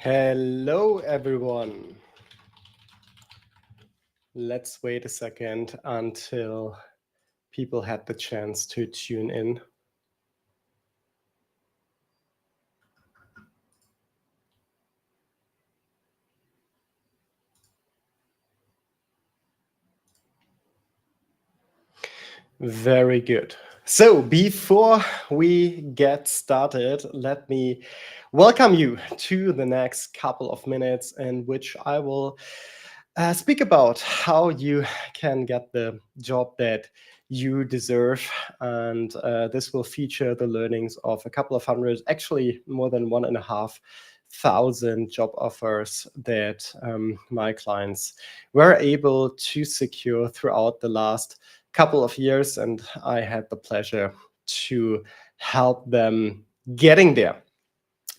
Hello, everyone. Let's wait a second until people had the chance to tune in. Very good. So, before we get started, let me welcome you to the next couple of minutes in which I will speak about how you can get the job that you deserve. And this will feature the learnings of a couple of hundred, actually more than 1,500 job offers that my clients were able to secure throughout the last couple of years. And I had the pleasure to help them getting there.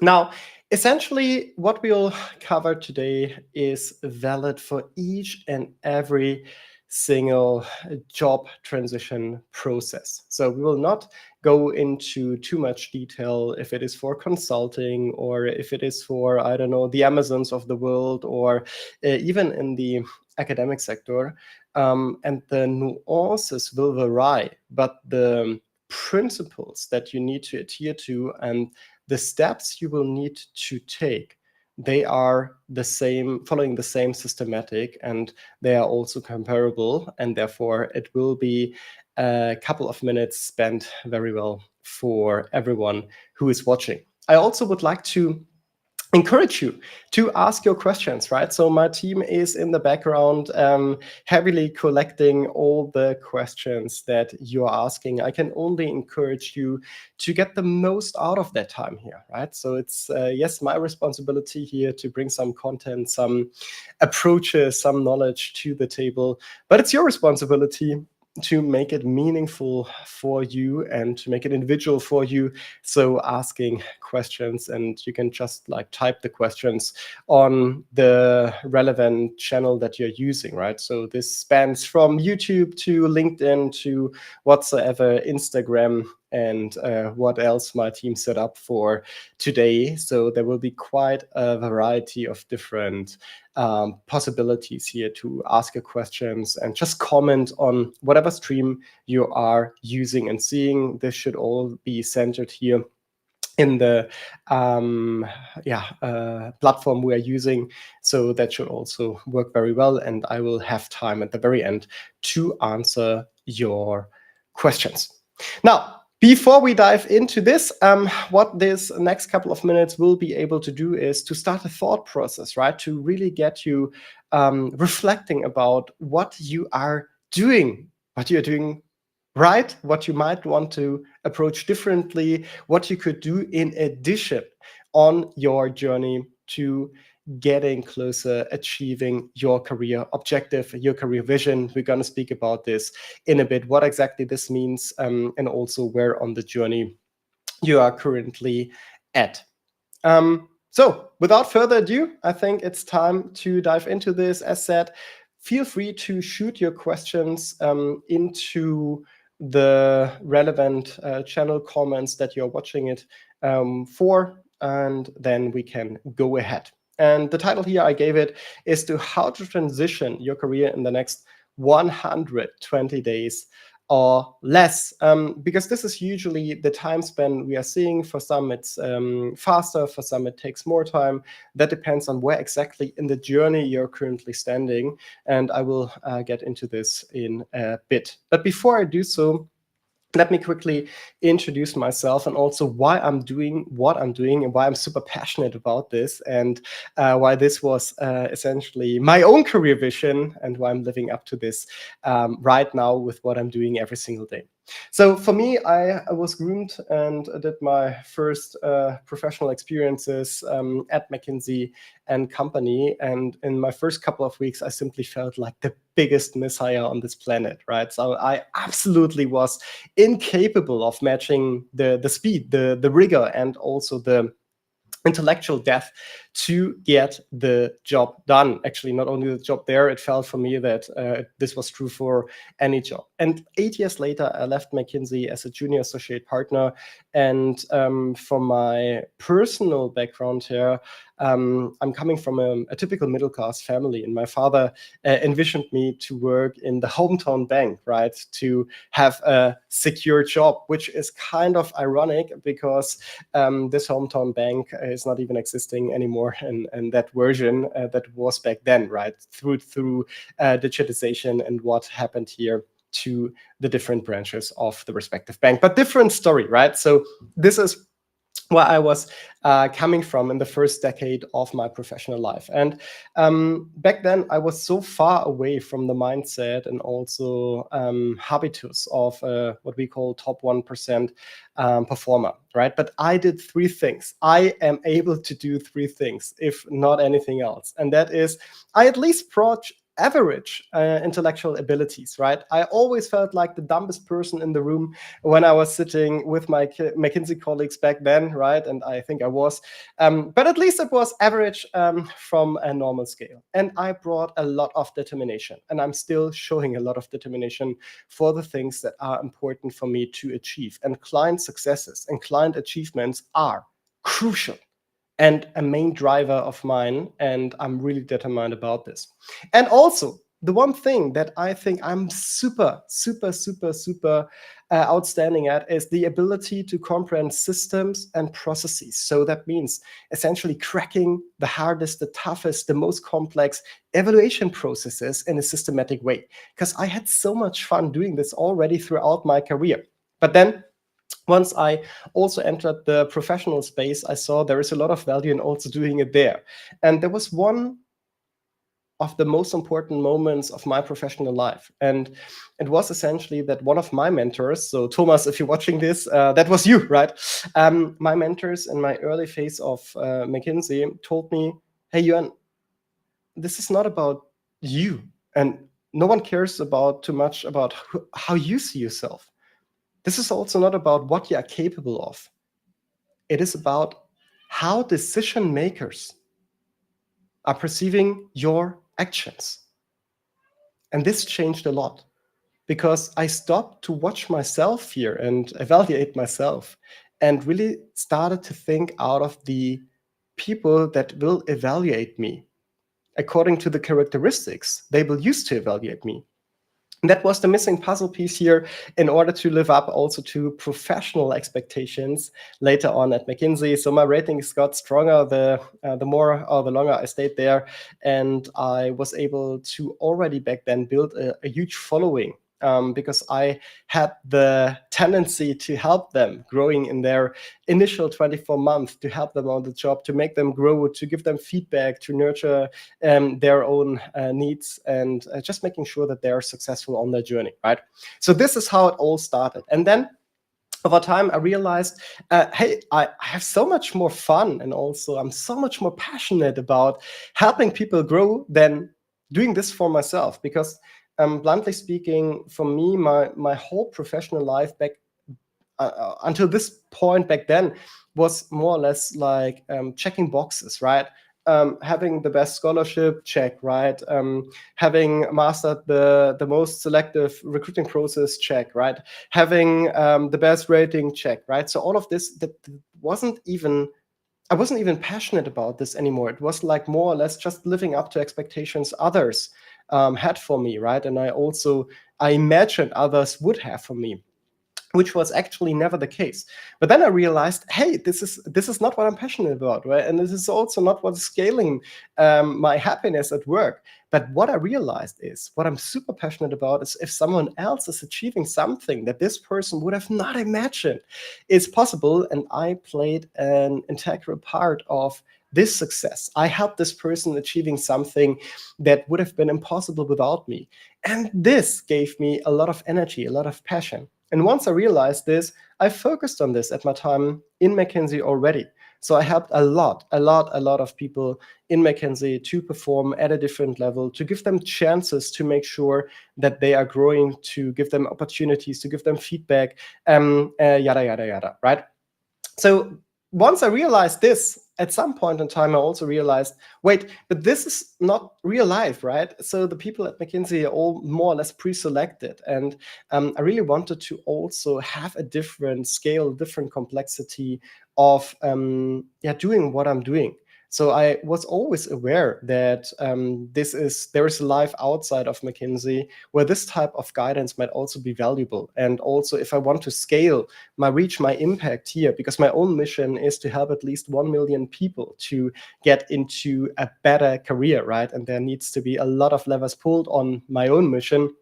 Now, essentially, what we'll cover today is valid for each and every single job transition process. So we will not go into too much detail if it is for consulting or if it is for, I don't know, the Amazons of the world or even in the academic sector. And the nuances will vary, but the principles that you need to adhere to and the steps you will need to take, they are the same, following the same systematic, and they are also comparable, and therefore it will be a couple of minutes spent very well for everyone who is watching. I also would like to encourage you to ask your questions, right? So my team is in the background heavily collecting all the questions that you're asking. I can only encourage you to get the most out of that time here, right? So it's, yes, my responsibility here to bring some content, some approaches, some knowledge to the table, but it's your responsibility to make it meaningful for you and to make it individual for you. So asking questions, and you can just like type the questions on the relevant channel that you're using, right? So this spans from YouTube to LinkedIn to whatsoever, Instagram, and what else my team set up for today. So there will be quite a variety of different possibilities here to ask your questions and just comment on whatever stream you are using and seeing. This should all be centered here in the platform we are using. So that should also work very well. And I will have time at the very end to answer your questions. Now, before we dive into this, what this next couple of minutes will be able to do is to start a thought process, right? To really get you reflecting about what you are doing, what you're doing right, what you might want to approach differently, what you could do in addition on your journey to getting closer, achieving your career objective, your career vision. We're going to speak about this in a bit, what exactly this means, and also where on the journey you are currently at. So without further ado, I think it's time to dive into this. As said, feel free to shoot your questions into the relevant channel comments that you're watching it for, and then we can go ahead. And the title here I gave it is to how to transition your career in the next 120 days or less, because this is usually the time span we are seeing. For some it's faster, for some it takes more time. That depends on where exactly in the journey you're currently standing, and I will get into this in a bit. But before I do so, let me quickly introduce myself and also why I'm doing what I'm doing and why I'm super passionate about this, and why this was essentially my own career vision and why I'm living up to this right now with what I'm doing every single day. So for me, I was groomed and did my first professional experiences at McKinsey and Company. And in my first couple of weeks, I simply felt like the biggest messiah on this planet, right? So I absolutely was incapable of matching the speed, the rigor, and also the intellectual depth to get the job done. Actually, not only the job there, it felt for me that this was true for any job. And 8 years later, I left McKinsey as a junior associate partner. And from my personal background here, I'm coming from a typical middle class family, and my father envisioned me to work in the hometown bank, right? To have a secure job, which is kind of ironic because this hometown bank is not even existing anymore in that version that was back then, right? Through digitization and what happened here to the different branches of the respective bank. But different story, right? So this is where I was coming from in the first decade of my professional life. And back then, I was so far away from the mindset and also habitus of what we call top 1% performer, right? But I did three things. I am able to do three things, if not anything else. And that is, I at least brought average intellectual abilities, right? I always felt like the dumbest person in the room when I was sitting with my McKinsey colleagues back then, right? And I think I was, but at least it was average from a normal scale. And I brought a lot of determination, and I'm still showing a lot of determination for the things that are important for me to achieve. And client successes and client achievements are crucial and a main driver of mine, and I'm really determined about this. And also, the one thing that I think I'm super outstanding at is the ability to comprehend systems and processes. So that means essentially cracking the hardest, the toughest, the most complex evaluation processes in a systematic way. Because I had so much fun doing this already throughout my career. But then once I also entered the professional space, I saw there is a lot of value in also doing it there. And there was one of the most important moments of my professional life. And it was essentially that one of my mentors, so Thomas, if you're watching this, that was you, right? My mentors in my early phase of McKinsey told me, hey, Jörn, this is not about you. And no one cares about too much about how you see yourself. This is also not about what you are capable of. It is about how decision makers are perceiving your actions. And this changed a lot because I stopped to watch myself here and evaluate myself and really started to think out of the people that will evaluate me according to the characteristics they will use to evaluate me. And that was the missing puzzle piece here in order to live up also to professional expectations later on at McKinsey. So my ratings got stronger the more or the longer I stayed there. And I was able to already back then build a huge following. Because I had the tendency to help them growing in their initial 24 months, to help them on the job, to make them grow, to give them feedback, to nurture their own needs, and just making sure that they are successful on their journey, right? So this is how it all started. And then over time, I realized, hey, I have so much more fun, and also I'm so much more passionate about helping people grow than doing this for myself. Because bluntly speaking, for me, my whole professional life back until this point back then was more or less like checking boxes, right? Having the best scholarship, check, right? Having mastered the most selective recruiting process, check, right? Having the best rating, check, right? So all of this that I wasn't even passionate about this anymore. It was like more or less just living up to expectations others had for me, right? And I imagined others would have for me, which was actually never the case. But then I realized, hey, this is not what I'm passionate about, right? And this is also not what's scaling my happiness at work. But what I realized is, what I'm super passionate about is if someone else is achieving something that this person would have not imagined is possible, and I played an integral part of this success. I helped this person achieving something that would have been impossible without me. And this gave me a lot of energy, a lot of passion. And once I realized this, I focused on this at my time in McKinsey already. So I helped a lot of people in McKinsey to perform at a different level, to give them chances to make sure that they are growing, to give them opportunities, to give them feedback, yada, right? So once I realized this, at some point in time, I also realized, wait, but this is not real life, right? So the people at McKinsey are all more or less pre-selected. And I really wanted to also have a different scale, different complexity of doing what I'm doing. So I was always aware that there is a life outside of McKinsey where this type of guidance might also be valuable. And also, if I want to scale my reach, my impact here, because my own mission is to help at least 1 million people to get into a better career, right? And there needs to be a lot of levers pulled on my own mission.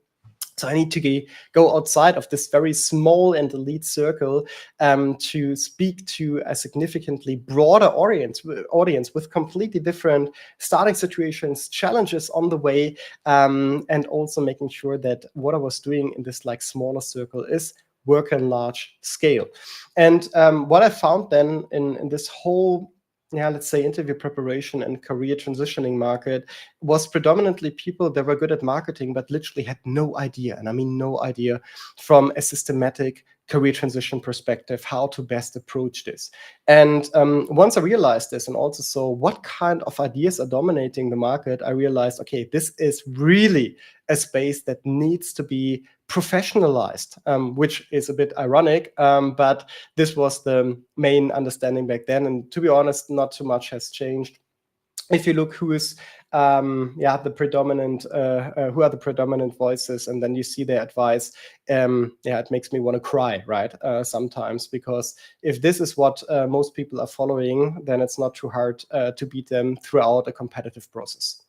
So I need to go outside of this very small and elite circle to speak to a significantly broader audience with completely different starting situations, challenges on the way, and also making sure that what I was doing in this like smaller circle is work on large scale. And what I found then in this whole let's say interview preparation and career transitioning market was predominantly people that were good at marketing but literally had no idea, and I mean no idea, from a systematic career transition perspective how to best approach this. And once I realized this and also saw what kind of ideas are dominating the market, I realized, okay, this is really a space that needs to be professionalized, which is a bit ironic, but this was the main understanding back then. And to be honest, not too much has changed. If you look who is the predominant who are the predominant voices, and then you see their advice, it makes me want to cry, right? Sometimes, because if this is what most people are following, then it's not too hard to beat them throughout a competitive process.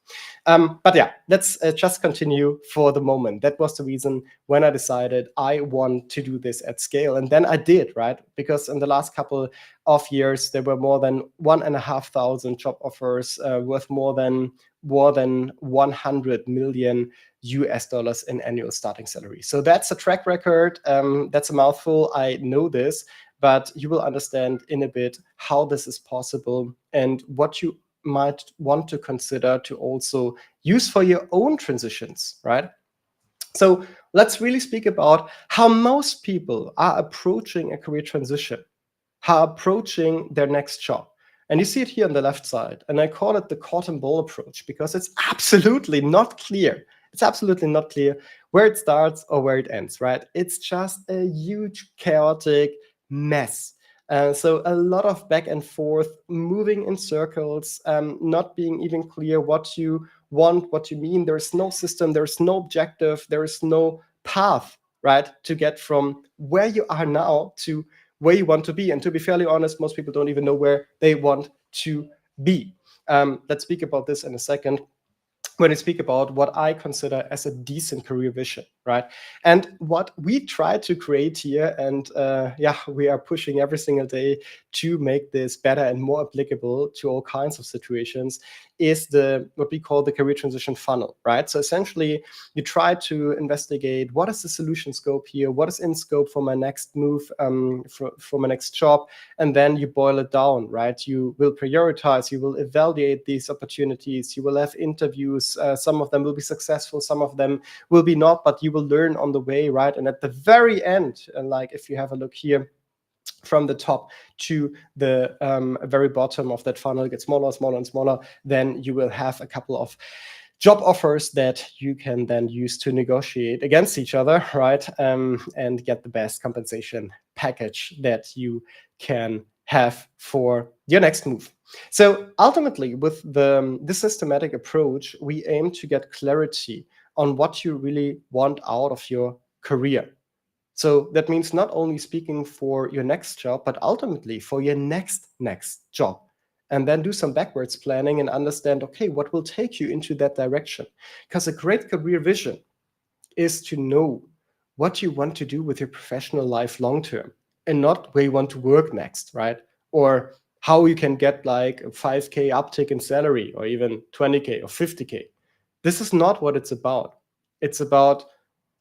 But yeah, let's just continue for the moment. That was the reason when I decided I want to do this at scale. And then I did, right? Because in the last couple of years, there were more than 1,500 job offers worth more than 100 million US dollars in annual starting salary. So that's a track record. That's a mouthful. I know this, but you will understand in a bit how this is possible and what you might want to consider to also use for your own transitions, right? So let's really speak about how most people are approaching a career transition, how approaching their next job. And you see it here on the left side. And I call it the cotton ball approach because it's absolutely not clear. It's absolutely not clear where it starts or where it ends, right? It's just a huge chaotic mess. So a lot of back and forth, moving in circles, not being even clear what you want, what you mean. There's no system, there's no objective, there is no path, right, to get from where you are now to where you want to be. And to be fairly honest, most people don't even know where they want to be. Let's speak about this in a second when I speak about what I consider as a decent career vision, right? And what we try to create here, and we are pushing every single day to make this better and more applicable to all kinds of situations, is what we call the career transition funnel, right? So essentially, you try to investigate what is the solution scope here, what is in scope for my next move, for my next job, and then you boil it down, right? You will prioritize, you will evaluate these opportunities, you will have interviews. Some of them will be successful, some of them will be not, but you will learn on the way, right? And at the very end, like if you have a look here, from the top to the very bottom of that funnel, get smaller, smaller, and smaller, then you will have a couple of job offers that you can then use to negotiate against each other, right? And get the best compensation package that you can have for your next move. So ultimately, with this systematic approach, we aim to get clarity on what you really want out of your career. So that means not only speaking for your next job, but ultimately for your next job. And then do some backwards planning and understand, okay, what will take you into that direction? Because a great career vision is to know what you want to do with your professional life long term and not where you want to work next, right? Or how you can get like a 5K uptick in salary or even 20K or 50K. This is not what it's about. It's about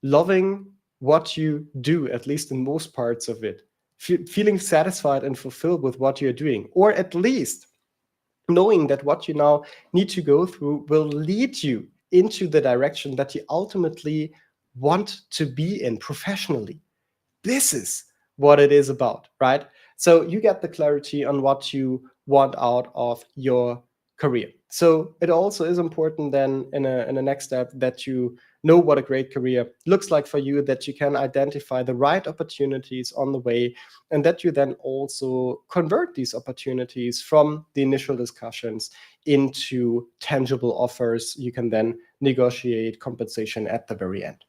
loving what you do, at least in most parts of it, feeling satisfied and fulfilled with what you're doing, or at least knowing that what you now need to go through will lead you into the direction that you ultimately want to be in professionally. This is what it is about, right? So you get the clarity on what you want out of your career. So it also is important then in a next step that you know what a great career looks like for you, that you can identify the right opportunities on the way, and that you then also convert these opportunities from the initial discussions into tangible offers. You can then negotiate compensation at the very end.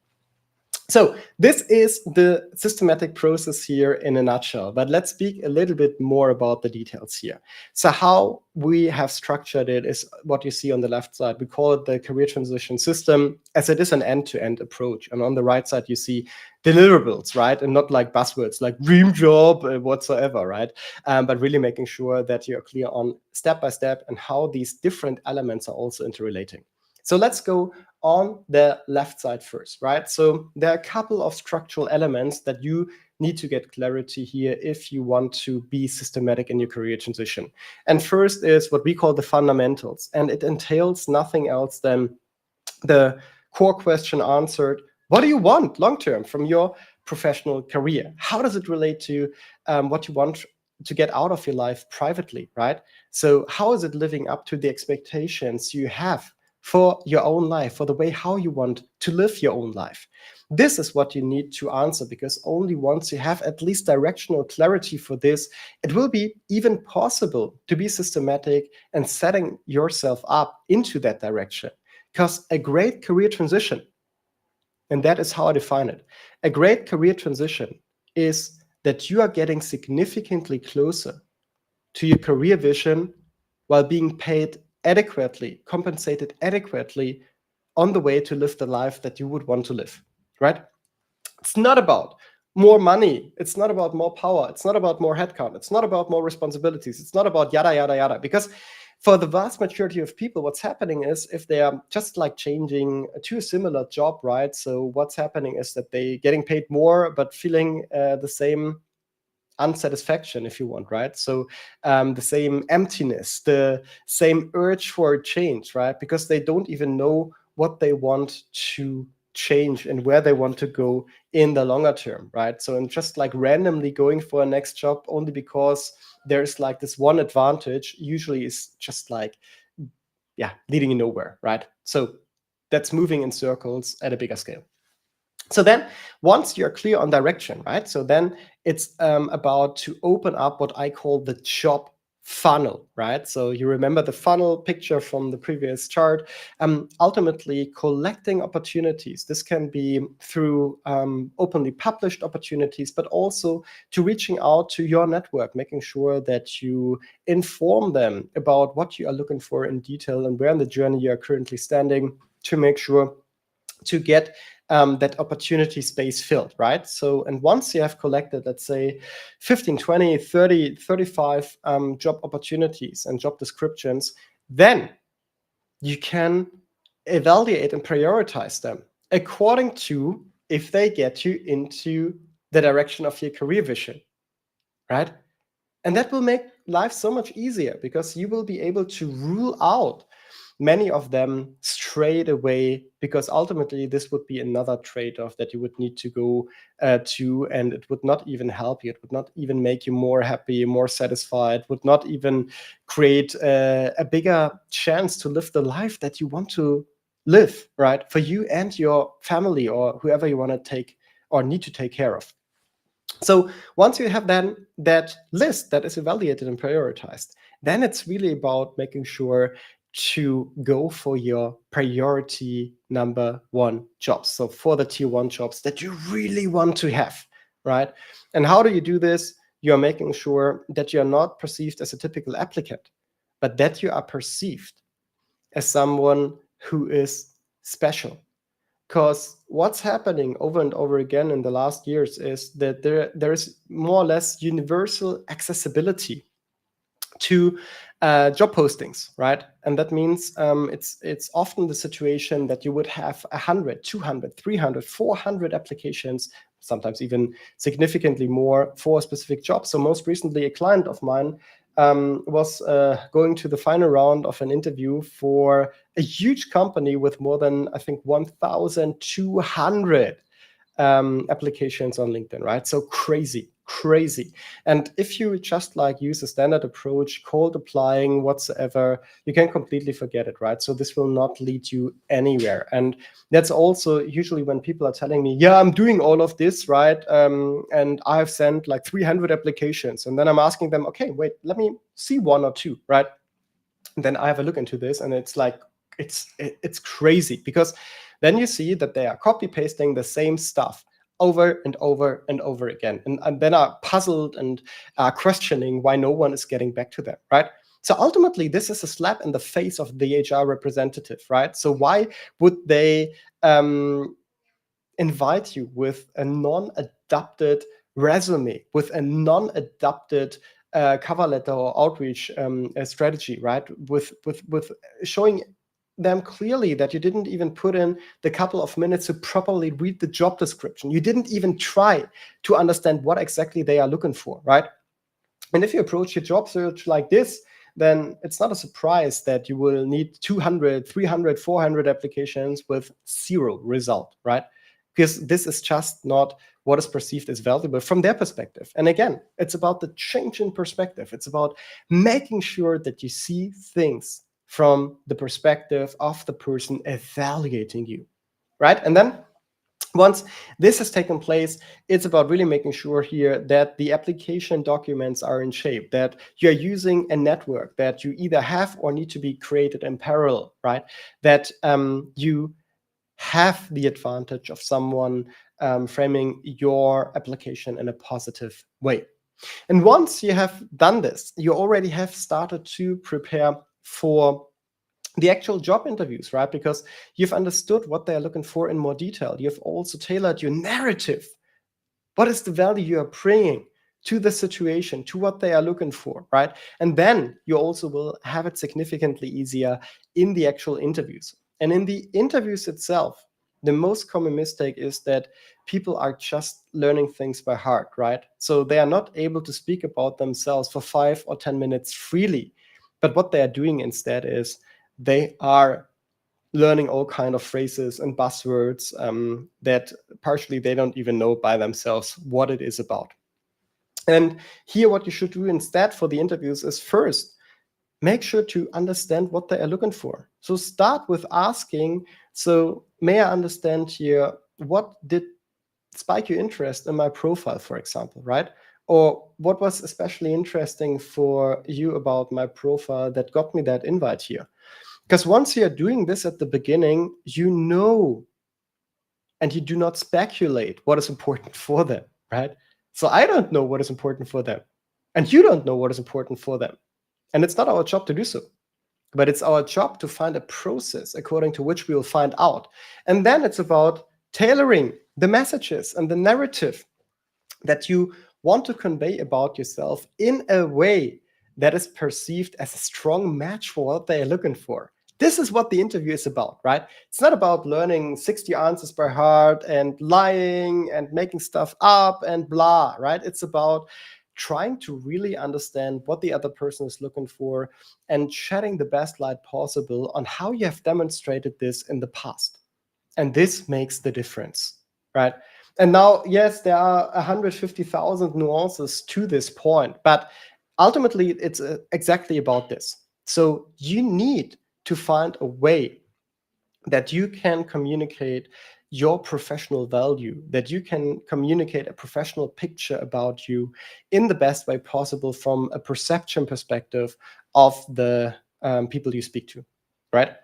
So this is the systematic process here in a nutshell, but let's speak a little bit more about the details here. So how we have structured it is what you see on the left side. We call it the career transition system, as it is an end-to-end approach. And on the right side, you see deliverables, right? And not like buzzwords like dream job whatsoever, right? But really making sure that you're clear on step by step and how these different elements are also interrelating. So let's go on the left side first, right? So there are a couple of structural elements that you need to get clarity here if you want to be systematic in your career transition. And first is what we call the fundamentals, and it entails nothing else than the core question answered: what do you want long-term from your professional career? How does it relate to what you want to get out of your life privately, right? So how is it living up to the expectations you have for your own life, for the way how you want to live your own life? This is what you need to answer, because only once you have at least directional clarity for this, it will be even possible to be systematic and setting yourself up into that direction. Because a great career transition, and that is how I define it, a great career transition is that you are getting significantly closer to your career vision while being paid adequately, compensated adequately on the way to live the life that you would want to live, right? It's not about more money. It's not about more power. It's not about more headcount. It's not about more responsibilities. It's not about yada, yada, yada. Because for the vast majority of people, what's happening is if they are just like changing to a similar job, right? So what's happening is that they getting paid more, but feeling the same unsatisfaction, if you want, right? So the same emptiness, the same urge for change, right? Because they don't even know what they want to change and where they want to go in the longer term, right? So and just like randomly going for a next job only because there's like this one advantage usually is just like, yeah, leading nowhere, right? So that's moving in circles at a bigger scale. So then once you're clear on direction, right? So then it's about to open up what I call the job funnel, right? So you remember the funnel picture from the previous chart. Ultimately collecting opportunities. This can be through openly published opportunities, but also to reaching out to your network, making sure that you inform them about what you are looking for in detail and where in the journey you are currently standing, to make sure to get that opportunity space filled, right? So, and once you have collected, let's say 15, 20, 30, 35 job opportunities and job descriptions, then you can evaluate and prioritize them according to if they get you into the direction of your career vision, right? And that will make life so much easier, because you will be able to rule out many of them straight away, because ultimately this would be another trade-off that you would need to go to, and it would not even help you. It would not even make you more happy, more satisfied, would not even create a bigger chance to live the life that you want to live, right? For you and your family or whoever you want to take or need to take care of. So once you have then that list that is evaluated and prioritized, then it's really about making sure to go for your priority number one jobs. So for the tier one jobs that you really want to have, right? And how do you do this? You're making sure that you're not perceived as a typical applicant, but that you are perceived as someone who is special. Because what's happening over and over again in the last years is that there is more or less universal accessibility to job postings, right? And that means it's often the situation that you would have 100, 200, 300, 400 applications, sometimes even significantly more for a specific job. So most recently, a client of mine was going to the final round of an interview for a huge company with more than, I think, 1,200 applications on LinkedIn, right? So crazy. And if you just like use a standard approach, cold applying whatsoever, you can completely forget it, right? So this will not lead you anywhere. And that's also usually when people are telling me, yeah, I'm doing all of this, right? And I've sent like 300 applications. And then I'm asking them, okay, wait, let me see one or two, right? And then I have a look into this, and it's like, it's crazy, because then you see that they are copy pasting the same stuff over and over and over again, and then are puzzled and are questioning why no one is getting back to them, right? So ultimately, this is a slap in the face of the HR representative, right? So why would they invite you with a non-adapted resume, with a non-adapted cover letter or outreach strategy, right? With showing them clearly that you didn't even put in the couple of minutes to properly read the job description. You didn't even try to understand what exactly they are looking for, right? And if you approach your job search like this, then it's not a surprise that you will need 200, 300, 400 applications with zero result, right? Because this is just not what is perceived as valuable from their perspective. And again, it's about the change in perspective. It's about making sure that you see things from the perspective of the person evaluating you, right? And then once this has taken place, it's about really making sure here that the application documents are in shape, that you're using a network that you either have or need to be created in parallel, right? That you have the advantage of someone framing your application in a positive way. And once you have done this, you already have started to prepare for the actual job interviews, right? Because you've understood what they're looking for in more detail. You've also tailored your narrative. What is the value you are bringing to the situation, to what they are looking for, right? And then you also will have it significantly easier in the actual interviews. And in the interviews itself, the most common mistake is that people are just learning things by heart, right? So they are not able to speak about themselves for 5 or 10 minutes freely. But what they are doing instead is they are learning all kind of phrases and buzzwords that partially they don't even know by themselves what it is about. And here, what you should do instead for the interviews is first, make sure to understand what they are looking for. So start with asking, so may I understand here, what did spike your interest in my profile, for example, right? Or what was especially interesting for you about my profile that got me that invite here? Because once you're doing this at the beginning, you know, and you do not speculate what is important for them, right? So I don't know what is important for them, and you don't know what is important for them. And it's not our job to do so, but it's our job to find a process according to which we will find out. And then it's about tailoring the messages and the narrative that you want to convey about yourself in a way that is perceived as a strong match for what they are looking for. This is what the interview is about, right? It's not about learning 60 answers by heart and lying and making stuff up and blah, right? It's about trying to really understand what the other person is looking for and shedding the best light possible on how you have demonstrated this in the past. And this makes the difference, right? And now, yes, there are 150,000 nuances to this point, but ultimately it's exactly about this. So you need to find a way that you can communicate your professional value, that you can communicate a professional picture about you in the best way possible from a perception perspective of the people you speak to, right?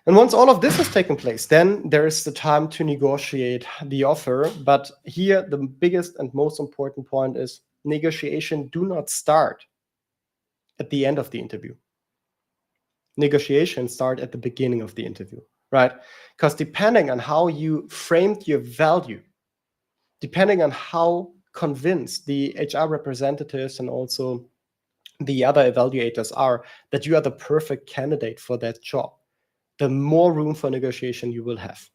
And once all of this has taken place, then there is the time to negotiate the offer. But here, the biggest and most important point is negotiation do not start at the end of the interview. Negotiations start at the beginning of the interview, right? Because depending on how you framed your value, depending on how convinced the HR representatives and also the other evaluators are that you are the perfect candidate for that job, the more room for negotiation you will have.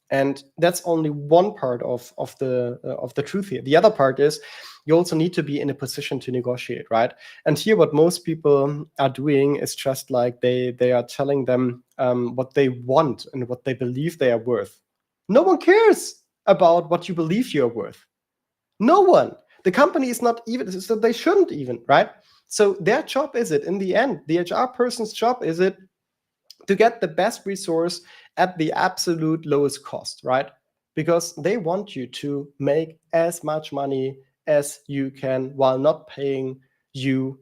And that's only one part of the truth here. The other part is you also need to be in a position to negotiate, right? And here, what most people are doing is just like they are telling them what they want and what they believe they are worth. No one cares. about what you believe you're worth? No one. The company is not even, so they shouldn't even, right? So their job is it, in the end, the HR person's job is it to get the best resource at the absolute lowest cost, right? Because they want you to make as much money as you can while not paying you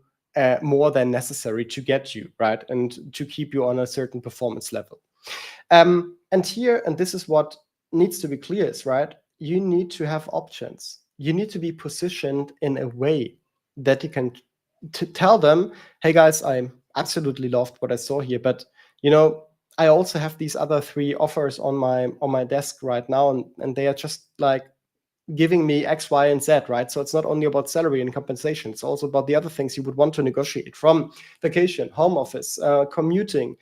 more than necessary to get you, right? And to keep you on a certain performance level. And here, and this is what needs to be clear is, right? You need to have options. You need to be positioned in a way that you can tell them, hey guys, I absolutely loved what I saw here, but I also have these other 3 offers on my desk right now, and they are just like giving me X, Y, and Z, right? So it's not only about salary and compensation, it's also about the other things you would want to negotiate, from vacation, home office, commuting,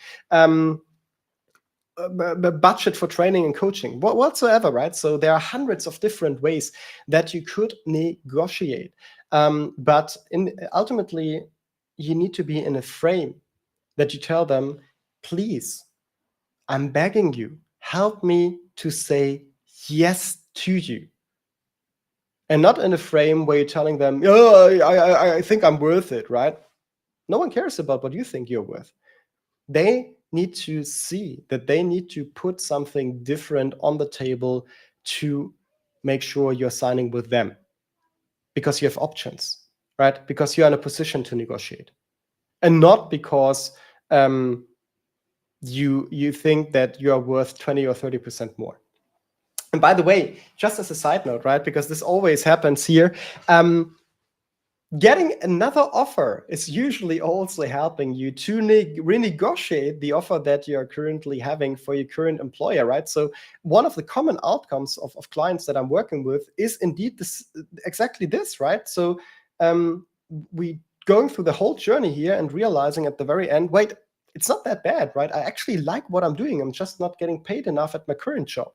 budget for training and coaching, whatsoever, right? So there are hundreds of different ways that you could negotiate. But ultimately, you need to be in a frame that you tell them, please, I'm begging you, help me to say yes to you. And not in a frame where you're telling them, oh, I think I'm worth it, right? No one cares about what you think you're worth. They need to see that they need to put something different on the table to make sure you're signing with them, because you have options, right? Because you're in a position to negotiate, and not because you think that you are worth 20 or 30% more. And by the way, just as a side note, right, because this always happens here, getting another offer is usually also helping you to renegotiate the offer that you're currently having for your current employer, right? So one of the common outcomes of clients that I'm working with is indeed exactly this, right? So we going through the whole journey here and realizing at the very end, wait, it's not that bad, right? I actually like what I'm doing. I'm just not getting paid enough at my current job.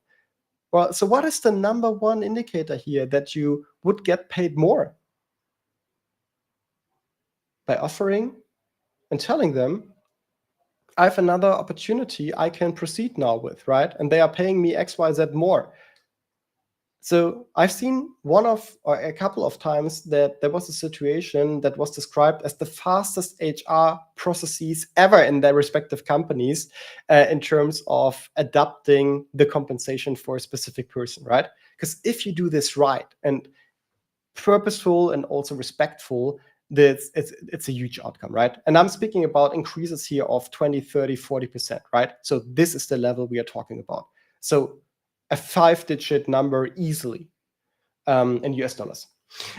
Well, so what is the number one indicator here that you would get paid more? By offering and telling them, I have another opportunity I can proceed now with, right? And they are paying me XYZ more. So I've seen a couple of times that there was a situation that was described as the fastest HR processes ever in their respective companies in terms of adapting the compensation for a specific person, right? Because if you do this right and purposeful and also respectful, it's a huge outcome, right? And I'm speaking about increases here of 20, 30, 40%, right? So this is the level we are talking about. So a 5-digit number easily in US dollars.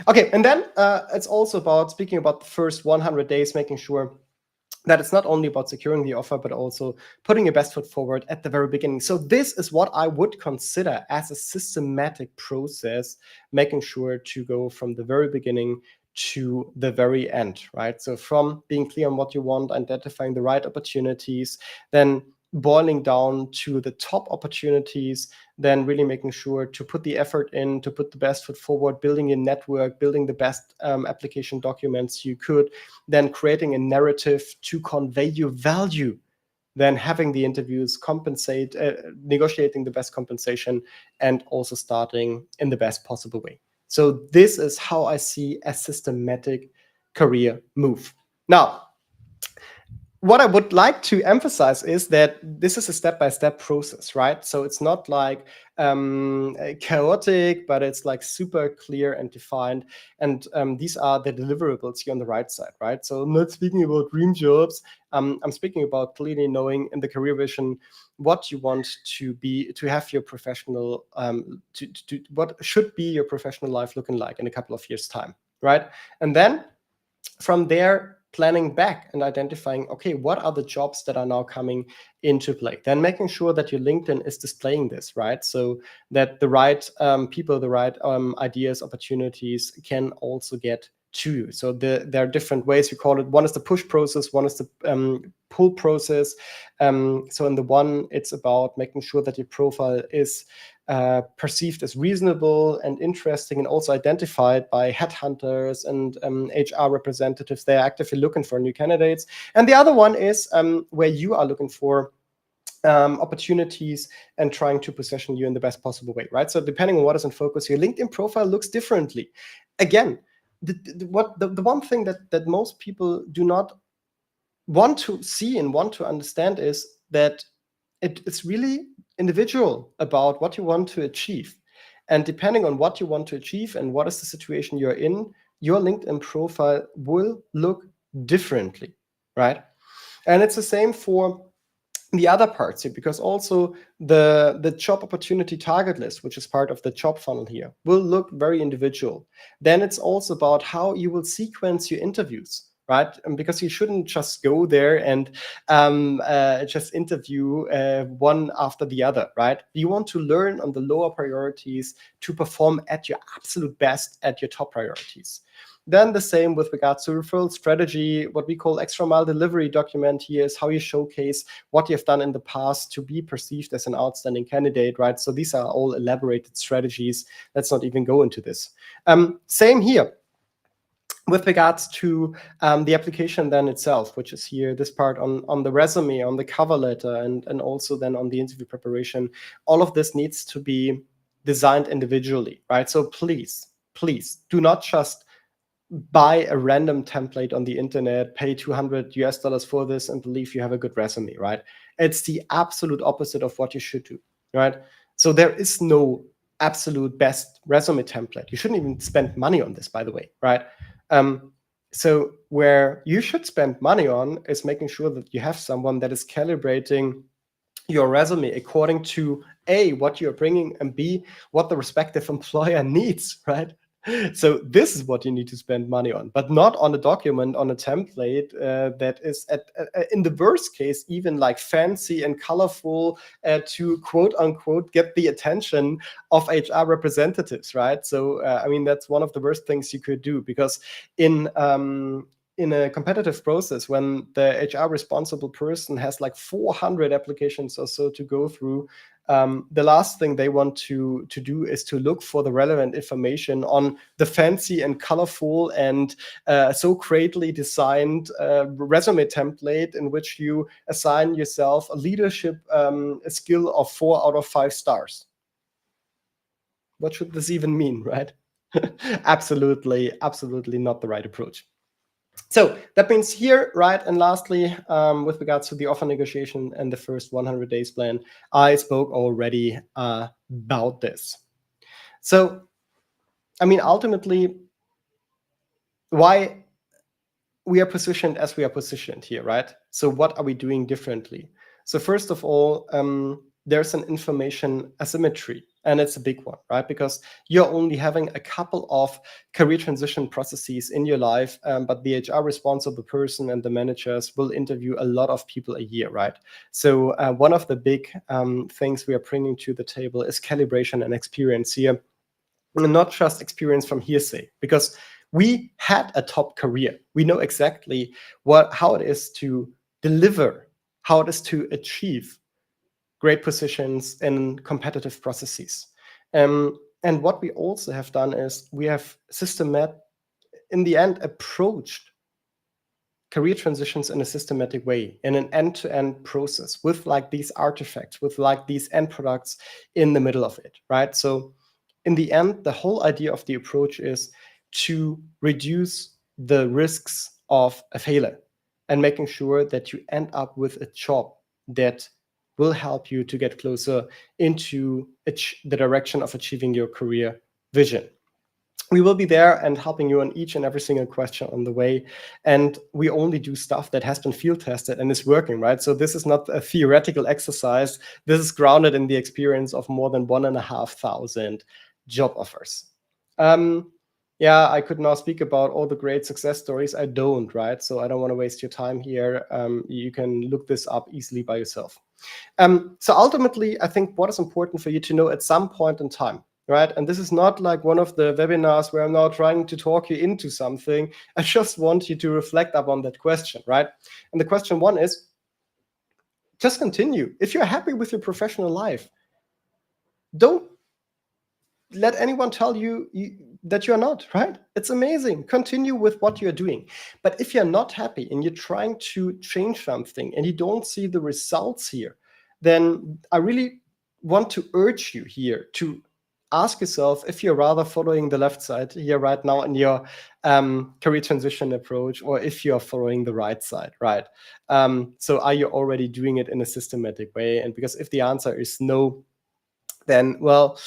Okay, and then it's also about speaking about the first 100 days, making sure that it's not only about securing the offer, but also putting your best foot forward at the very beginning. So this is what I would consider as a systematic process, making sure to go from the very beginning to the very end, right? So from being clear on what you want, identifying the right opportunities, then boiling down to the top opportunities, then really making sure to put the effort in, to put the best foot forward, building a network, building the best application documents you could, then creating a narrative to convey your value, then having the interviews, negotiating the best compensation, and also starting in the best possible way. So this is how I see a systematic career move. Now, what I would like to emphasize is that this is a step-by-step process, right? So it's not like chaotic, but it's like super clear and defined. And these are the deliverables here on the right side, right? So I'm not speaking about dream jobs. I'm speaking about clearly knowing in the career vision what you want to have your professional, what should be your professional life looking like in a couple of years' time, right? And then from there, planning back and identifying, okay, what are the jobs that are now coming into play? Then making sure that your LinkedIn is displaying this, right? So that the right people, the right ideas, opportunities can also get to you. So there are different ways we call it. One is the push process, one is the pull process. So in the one, it's about making sure that your profile is perceived as reasonable and interesting, and also identified by headhunters and HR representatives. They are actively looking for new candidates. And the other one is where you are looking for opportunities and trying to position you in the best possible way, right? So depending on what is in focus, your LinkedIn profile looks differently. Again, the one thing that most people do not want to see and want to understand is that it's really individual about what you want to achieve. And depending on what you want to achieve and what is the situation you're in, your LinkedIn profile will look differently, right? And it's the same for the other parts here, because also the job opportunity target list, which is part of the job funnel here, will look very individual. Then it's also about how you will sequence your interviews, right? And because you shouldn't just go there and just interview one after the other, right? You want to learn on the lower priorities to perform at your absolute best at your top priorities. Then the same with regards to referral strategy. What we call extra mile delivery document here is how you showcase what you've done in the past to be perceived as an outstanding candidate, right? So these are all elaborated strategies. Let's not even go into this. Same here with regards to the application then itself, which is here, this part on the resume, on the cover letter, and also then on the interview preparation. All of this needs to be designed individually, right? So please do not just buy a random template on the internet, pay $200 for this, and believe you have a good resume, right? It's the absolute opposite of what you should do, right? So there is no absolute best resume template. You shouldn't even spend money on this, by the way, right? So where you should spend money on is making sure that you have someone that is calibrating your resume according to A, what you're bringing, and B, what the respective employer needs, right? So this is what you need to spend money on, but not on a document, on a template that is, in the worst case, even like fancy and colorful to quote unquote get the attention of HR representatives, right? So I mean, that's one of the worst things you could do, because in a competitive process, when the HR responsible person has like 400 applications or so to go through, the last thing they want to do is to look for the relevant information on the fancy and colorful and so greatly designed resume template in which you assign yourself a leadership skill of 4 out of 5 stars. What should this even mean, right? Absolutely not the right approach. So that means here, right, and lastly, with regards to the offer negotiation and the first 100 days plan, I spoke already about this. So, I mean, ultimately, why we are positioned as we are positioned here, right? So what are we doing differently? So first of all, there's an information asymmetry, and it's a big one, right? Because you're only having a couple of career transition processes in your life, but the HR responsible person and the managers will interview a lot of people a year, right? So one of the big things we are bringing to the table is calibration and experience here, and not just experience from hearsay, because we had a top career. We know exactly how it is to deliver, how it is to achieve great positions in competitive processes. And what we also have done is we have in the end, approached career transitions in a systematic way, in an end-to-end process, with like these artifacts, with like these end products in the middle of it, right? So in the end, the whole idea of the approach is to reduce the risks of a failure and making sure that you end up with a job that will help you to get closer into the direction of achieving your career vision. We will be there and helping you on each and every single question on the way. And we only do stuff that has been field tested and is working, right? So this is not a theoretical exercise. This is grounded in the experience of more than 1,500 job offers. Yeah, I could now speak about all the great success stories. I don't, right? So I don't want to waste your time here. You can look this up easily by yourself. So ultimately, I think what is important for you to know at some point in time, right? And this is not like one of the webinars where I'm now trying to talk you into something. I just want you to reflect upon that question, right? And the question one is, just continue. If you're happy with your professional life, don't let anyone tell you that you're not, right? It's amazing. Continue with what you're doing. But if you're not happy and you're trying to change something and you don't see the results here, then I really want to urge you here to ask yourself if you're rather following the left side here right now in your career transition approach, or if you're following the right side, right? So are you already doing it in a systematic way? And because if the answer is no, then, well,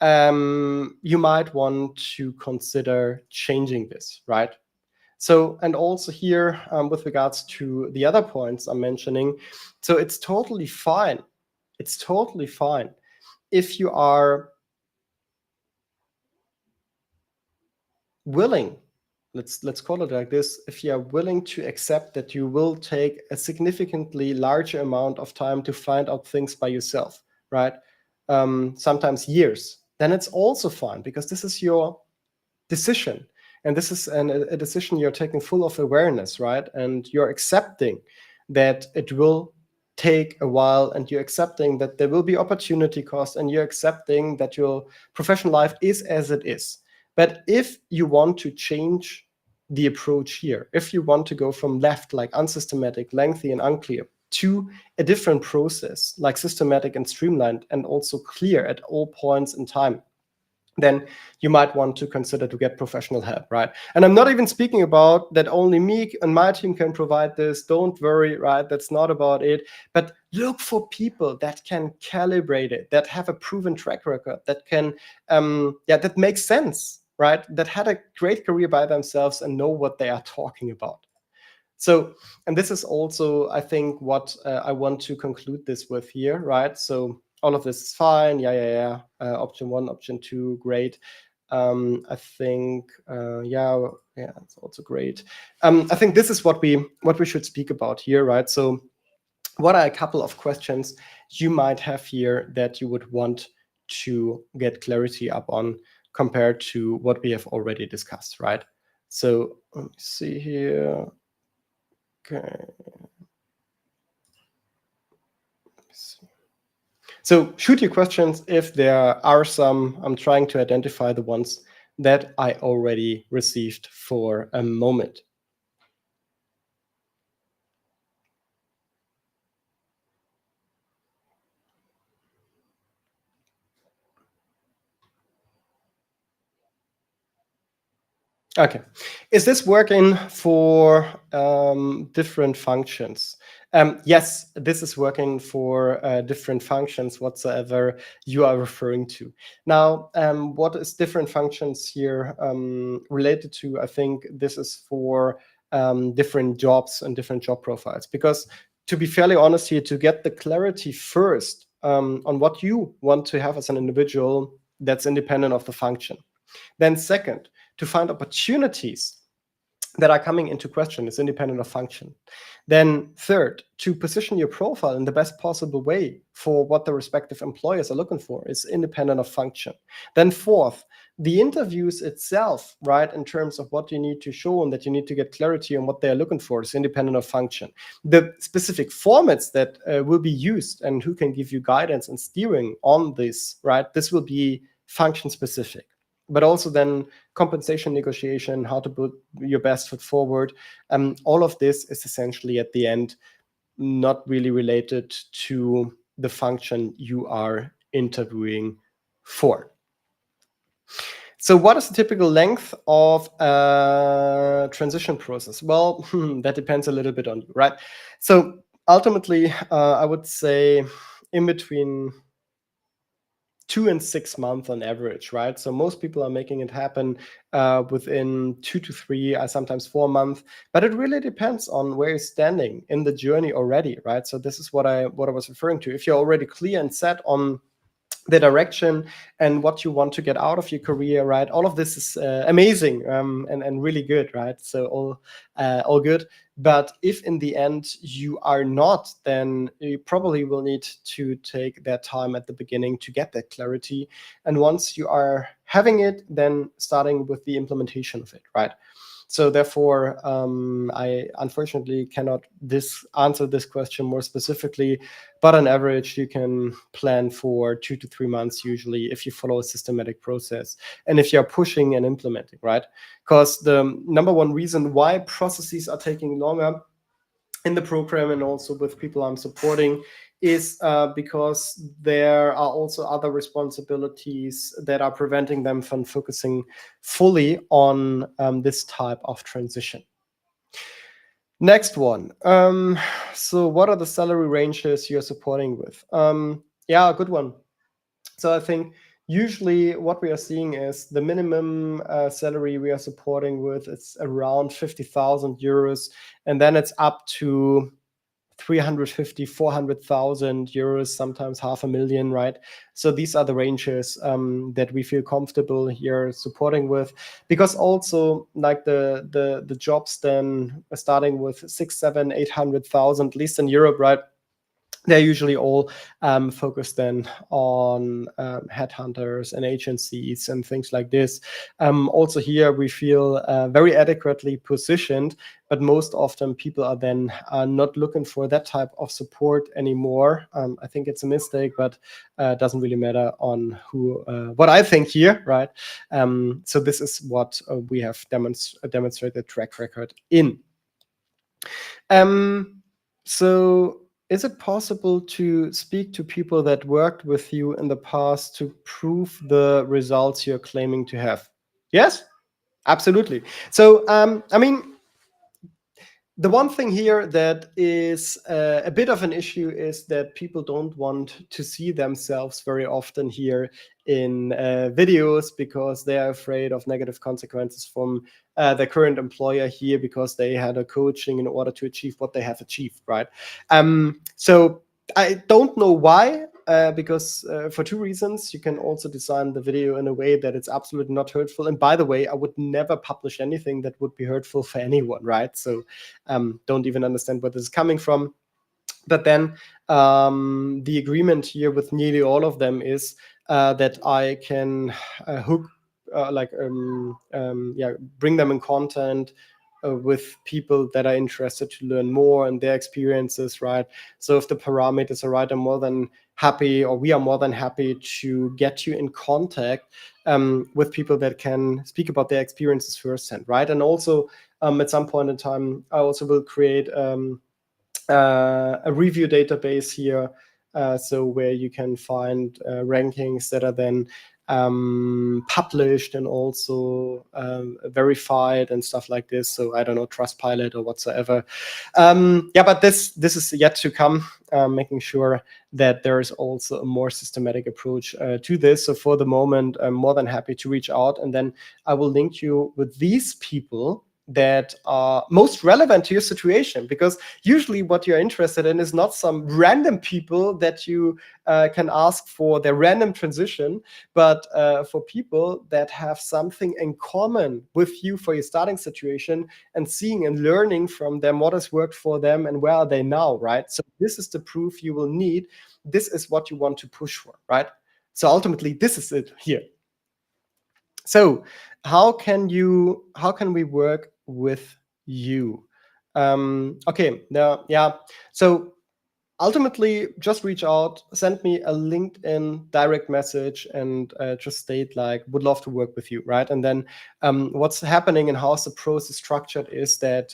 you might want to consider changing this, right? So, and also here, with regards to the other points I'm mentioning, so it's totally fine. It's totally fine if you are willing, let's call it like this, if you are willing to accept that you will take a significantly larger amount of time to find out things by yourself, right? Sometimes years, then it's also fine, because this is your decision, and this is a decision you're taking full of awareness, right? And you're accepting that it will take a while, and you're accepting that there will be opportunity cost, and you're accepting that your professional life is as it is. But if you want to change the approach here, if you want to go from left, like unsystematic, lengthy, and unclear, to a different process, like systematic and streamlined, and also clear at all points in time, then you might want to consider to get professional help, right? And I'm not even speaking about that only me and my team can provide this. Don't worry, right? That's not about it. But look for people that can calibrate it, that have a proven track record, that can, that makes sense, right? That had a great career by themselves and know what they are talking about. So, and this is also, I think, what I want to conclude this with here, right? So all of this is fine. Yeah. Option 1, option 2, great. I think, it's also great. I think this is what we should speak about here, right? So what are a couple of questions you might have here that you would want to get clarity up on compared to what we have already discussed, right? So let me see here. Okay. So shoot your questions if there are some. I'm trying to identify the ones that I already received for a moment. Okay. Is this working for different functions? Yes, this is working for different functions whatsoever you are referring to. Now, what is different functions here related to? I think this is for different jobs and different job profiles. Because to be fairly honest here, to get the clarity first on what you want to have as an individual, that's independent of the function. Then second, to find opportunities that are coming into question is independent of function. Then third, to position your profile in the best possible way for what the respective employers are looking for is independent of function. Then fourth, the interviews itself, right, in terms of what you need to show and that you need to get clarity on what they're looking for is independent of function. The specific formats that will be used and who can give you guidance and steering on this, right, this will be function specific. But also then compensation negotiation, how to put your best foot forward. All of this is essentially at the end not really related to the function you are interviewing for. So what is the typical length of a transition process? Well, that depends a little bit on you, right? So ultimately, I would say in between 2 and 6 months on average, right? So most people are making it happen within 2 to 3, sometimes 4 months. But it really depends on where you're standing in the journey already, right? So this is what I was referring to. If you're already clear and set on the direction and what you want to get out of your career, right? All of this is amazing and really good, right? So all good. But if in the end you are not, then you probably will need to take that time at the beginning to get that clarity. And once you are having it, then starting with the implementation of it, right? So therefore, I unfortunately cannot answer this question more specifically, but on average, you can plan for 2 to 3 months usually if you follow a systematic process and if you're pushing and implementing, right? Because the number one reason why processes are taking longer in the program and also with people I'm supporting is because there are also other responsibilities that are preventing them from focusing fully on this type of transition. Next one. So what are the salary ranges you're supporting with? Yeah, good one. So I think usually what we are seeing is the minimum salary we are supporting with, it's around 50,000 euros, and then it's up to 350, 400,000 euros, sometimes 500,000, right? So these are the ranges that we feel comfortable here supporting with, because also like the jobs then starting with 6, 7, 800,000, at least in Europe, right? They're usually all focused then on headhunters and agencies and things like this. Also here we feel very adequately positioned, but most often people are then not looking for that type of support anymore. I think it's a mistake, but it doesn't really matter on what I think here, right? So this is what we have demonstrated track record in. So is it possible to speak to people that worked with you in the past to prove the results you're claiming to have? Yes, absolutely. So, I mean, the one thing here that is a bit of an issue is that people don't want to see themselves very often here in videos because they are afraid of negative consequences from their current employer here because they had a coaching in order to achieve what they have achieved, right? So I don't know why, because for two reasons. You can also design the video in a way that it's absolutely not hurtful. And by the way, I would never publish anything that would be hurtful for anyone, right? So don't even understand where this is coming from. But then the agreement here with nearly all of them is that I can hook, bring them in content with people that are interested to learn more and their experiences, right? So if the parameters are right, I'm more than happy, or we are more than happy to get you in contact with people that can speak about their experiences firsthand, right? And also at some point in time, I also will create a review database here, so where you can find rankings that are then published and also verified and stuff like this. So I don't know, Trustpilot or whatsoever. Yeah, but this is yet to come, making sure that there is also a more systematic approach to this. So for the moment, I'm more than happy to reach out, and then I will link you with these people that are most relevant to your situation, because usually what you're interested in is not some random people that you can ask for their random transition, but for people that have something in common with you for your starting situation, and seeing and learning from them what has worked for them and where are they now, right? So this is the proof you will need. This is what you want to push for, right? So ultimately, this is it here. So how can we work with you? Okay, now, yeah. So ultimately, just reach out, send me a LinkedIn direct message, and just state like, would love to work with you, right? And then what's happening and how's the process structured is that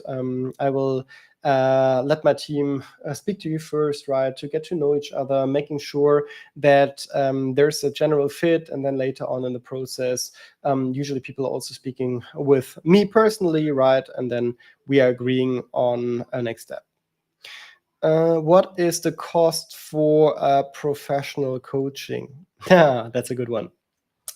I will let my team speak to you first, right, to get to know each other, making sure that there's a general fit, and then later on in the process, usually people are also speaking with me personally, right, and then we are agreeing on a next step. What is the cost for professional coaching? Yeah, that's a good one.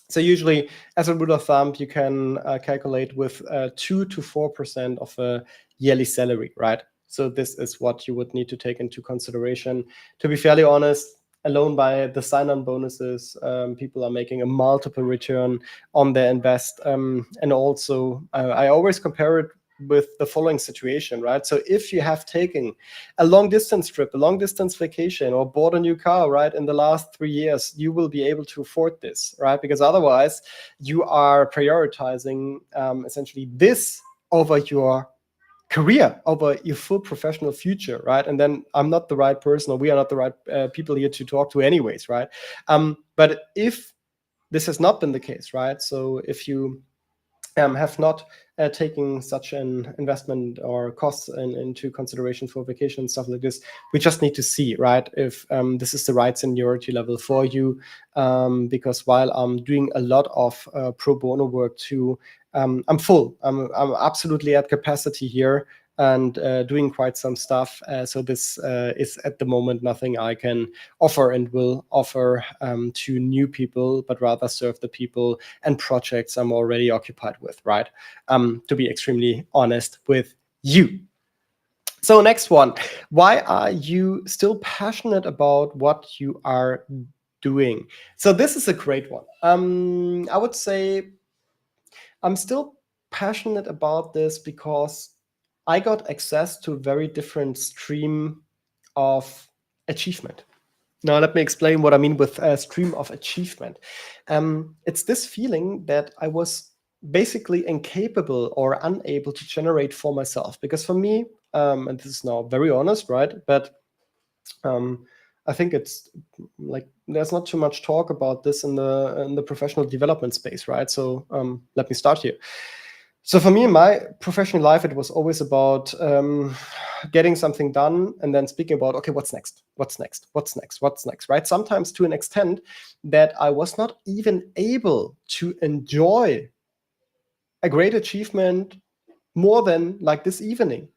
So usually, as a rule of thumb, you can calculate with 2 to 4% of a yearly salary, right? So this is what you would need to take into consideration. To be fairly honest, alone by the sign-on bonuses, people are making a multiple return on their invest. And also, I always compare it with the following situation, right? So if you have taken a long distance trip, a long distance vacation, or bought a new car, right, in the last 3 years, you will be able to afford this, right? Because otherwise you are prioritizing essentially this over your career, over your full professional future, right? And then I'm not the right person, or we are not the right people here to talk to anyways, right? But if this has not been the case, right? So if you have not taken such an investment or costs into consideration for vacation and stuff like this. We just need to see, right, if this is the right seniority level for you. Because while I'm doing a lot of pro bono work too, I'm full. I'm absolutely at capacity here and doing quite some stuff. So this is at the moment nothing I can offer and will offer to new people, but rather serve the people and projects I'm already occupied with, right? To be extremely honest with you. So next one, why are you still passionate about what you are doing? So this is a great one. I would say I'm still passionate about this because I got access to a very different stream of achievement. Now, let me explain what I mean with a stream of achievement. It's this feeling that I was basically incapable or unable to generate for myself. Because for me, and this is now very honest, right? But I think it's like there's not too much talk about this in the professional development space, right? So let me start here. So for me, in my professional life, it was always about getting something done and then speaking about, okay, what's next? What's next? What's next? What's next? Right? Sometimes to an extent that I was not even able to enjoy a great achievement more than like this evening.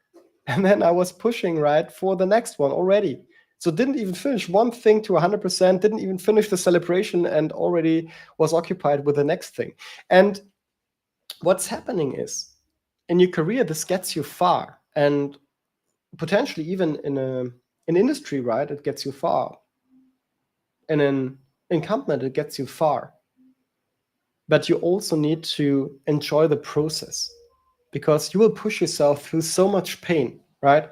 And then I was pushing, right, for the next one already. So didn't even finish one thing to 100%, didn't even finish the celebration and already was occupied with the next thing. And what's happening is in your career, this gets you far, and potentially even in an industry, right, it gets you far. In an incumbent, it gets you far. But you also need to enjoy the process because you will push yourself through so much pain, right?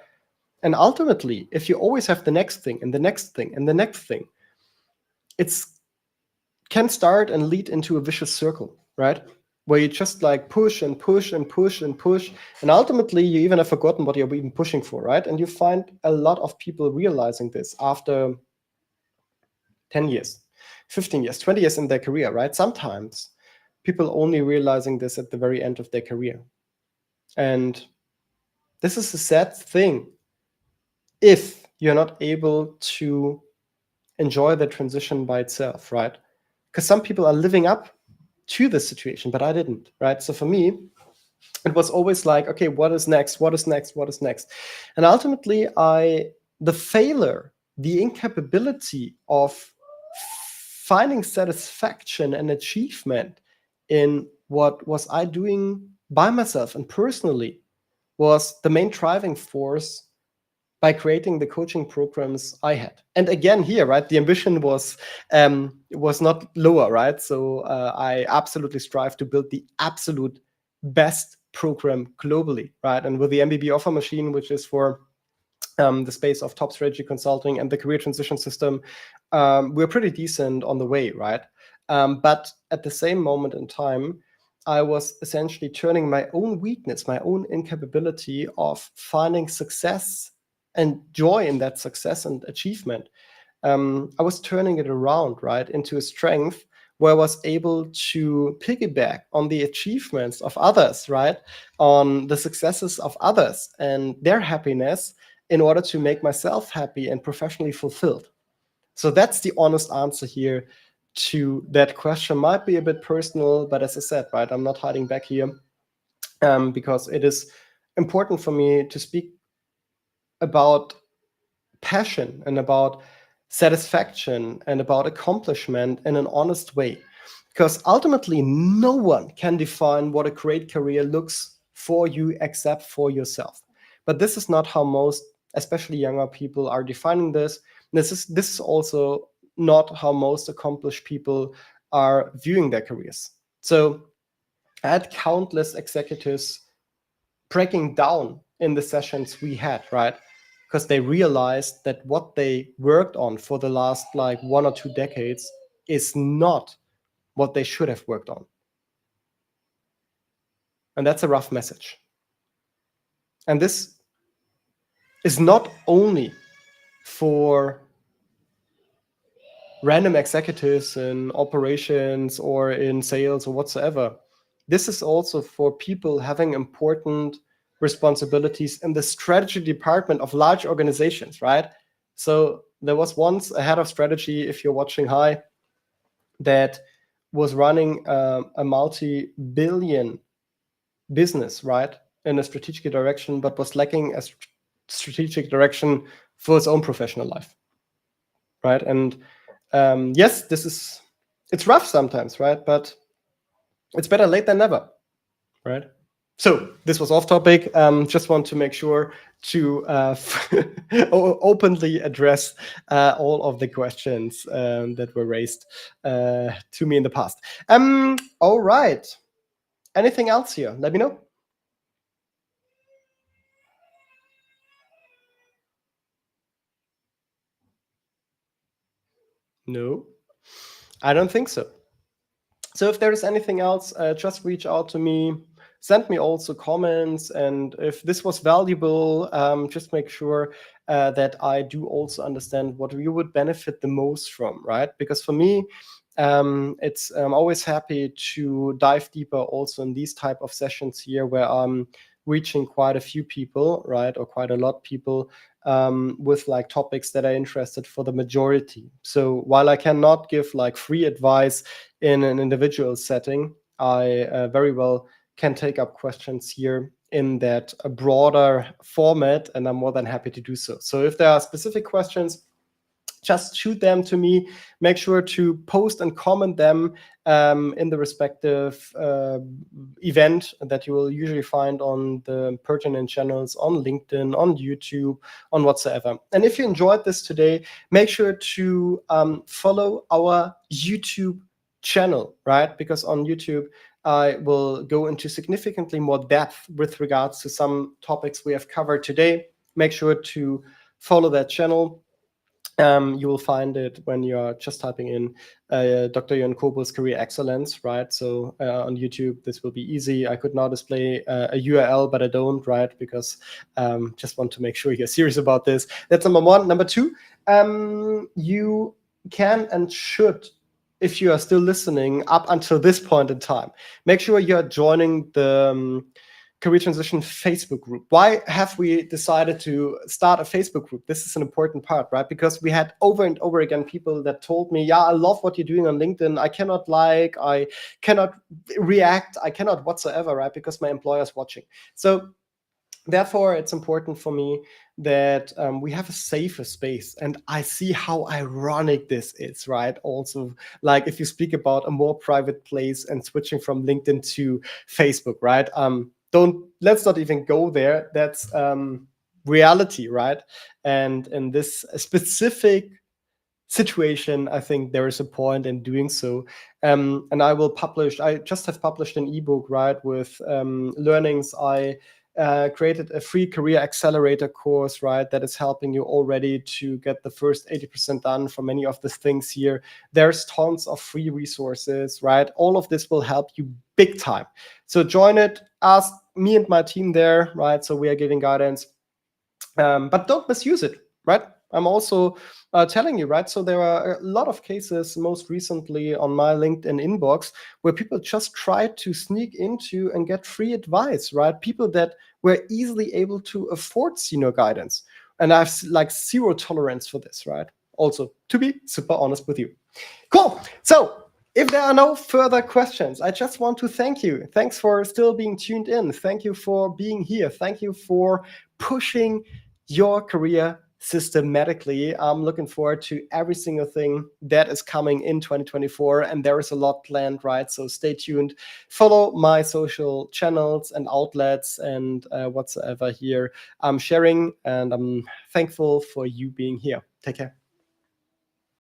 And ultimately, if you always have the next thing and the next thing and the next thing, it's can start and lead into a vicious circle, right? Where you just like push and push and push and push. And ultimately, you even have forgotten what you're even pushing for, right? And you find a lot of people realizing this after 10 years, 15 years, 20 years in their career, right? Sometimes people only realizing this at the very end of their career. And this is a sad thing if you're not able to enjoy the transition by itself, right? Because some people are living up to this situation, but I didn't, right? So for me, it was always like, okay, what is next? What is next? What is next? And ultimately, the failure, the incapability of finding satisfaction and achievement in what was I doing by myself and personally was the main driving force by creating the coaching programs I had. And again, here, right, the ambition was not lower, right? So I absolutely strive to build the absolute best program globally, right? And with the MBB offer machine, which is for the space of top strategy consulting and the career transition system, we're pretty decent on the way, right? But at the same moment in time, I was essentially turning my own weakness, my own incapability of finding success and joy in that success and achievement. I was turning it around, right, into a strength where I was able to piggyback on the achievements of others, right, on the successes of others and their happiness in order to make myself happy and professionally fulfilled. So that's the honest answer here to that question. Might be a bit personal, but as I said, right, I'm not hiding back here because it is important for me to speak about passion and about satisfaction and about accomplishment in an honest way. Because ultimately, no one can define what a great career looks for you except for yourself. But this is not how most, especially younger people, are defining this. This is also not how most accomplished people are viewing their careers. So I had countless executives breaking down in the sessions we had, right? Because they realized that what they worked on for the last like 1 or 2 decades is not what they should have worked on. And that's a rough message. And this is not only for random executives in operations or in sales or whatsoever. this is also for people having important responsibilities in the strategy department of large organizations, right? So there was once a head of strategy, if you're watching Hi, that was running a multi-billion business, right, in a strategic direction, but was lacking a strategic direction for his own professional life, right? And yes, it's rough sometimes, right? But it's better late than never, right? So this was off topic. Just want to make sure to openly address all of the questions that were raised to me in the past. All right. Anything else here? Let me know. No, I don't think so. So if there is anything else, just reach out to me. Send me also comments, and if this was valuable, just make sure that I do also understand what you would benefit the most from, right? Because for me, it's I'm always happy to dive deeper also in these type of sessions here, where I'm reaching quite a few people, right, or quite a lot of people with like topics that are interested for the majority. So while I cannot give like free advice in an individual setting, I very well can take up questions here in that broader format, and I'm more than happy to do so. So if there are specific questions, just shoot them to me. Make sure to post and comment them in the respective event that you will usually find on the pertinent channels on LinkedIn, on YouTube, on whatsoever. And if you enjoyed this today, make sure to follow our YouTube channel, right? Because on YouTube, I will go into significantly more depth with regards to some topics we have covered today. Make sure to follow that channel. You will find it when you're just typing in Dr. Jörn Kobel's Career Excellence, right? So on YouTube, this will be easy. I could now display a URL, but I don't, right? Because just want to make sure you're serious about this. That's number one. Number two, you can and should, if you are still listening up until this point in time, make sure you're joining the Career Transition Facebook group. Why have we decided to start a Facebook group? This is an important part, right? Because we had over and over again people that told me, yeah, I love what you're doing on LinkedIn. I cannot react, I cannot whatsoever, right? Because my employer's watching. So therefore, it's important for me that we have a safer space. And I see how ironic this is, right? Also, like if you speak about a more private place and switching from LinkedIn to Facebook, right? Let's not even go there. That's reality, right? And in this specific situation, I think there is a point in doing so. And I just have published an ebook, right, with learnings. I created a free career accelerator course, right, that is helping you already to get the first 80% done for many of the things here. There's tons of free resources, right? All of this will help you big time. So join it, ask me and my team there, right? So we are giving guidance, but don't misuse it, right? I'm also telling you, right? So there are a lot of cases, most recently on my LinkedIn inbox, where people just try to sneak into and get free advice, right? People that were easily able to afford senior guidance. And I have like zero tolerance for this, right? Also, to be super honest with you. Cool. So if there are no further questions, I just want to thank you. Thanks for still being tuned in. Thank you for being here. Thank you for pushing your career systematically. I'm looking forward to every single thing that is coming in 2024, and there is a lot planned, right? So stay tuned. Follow my social channels and outlets and whatsoever here I'm sharing, and I'm thankful for you being here. Take care.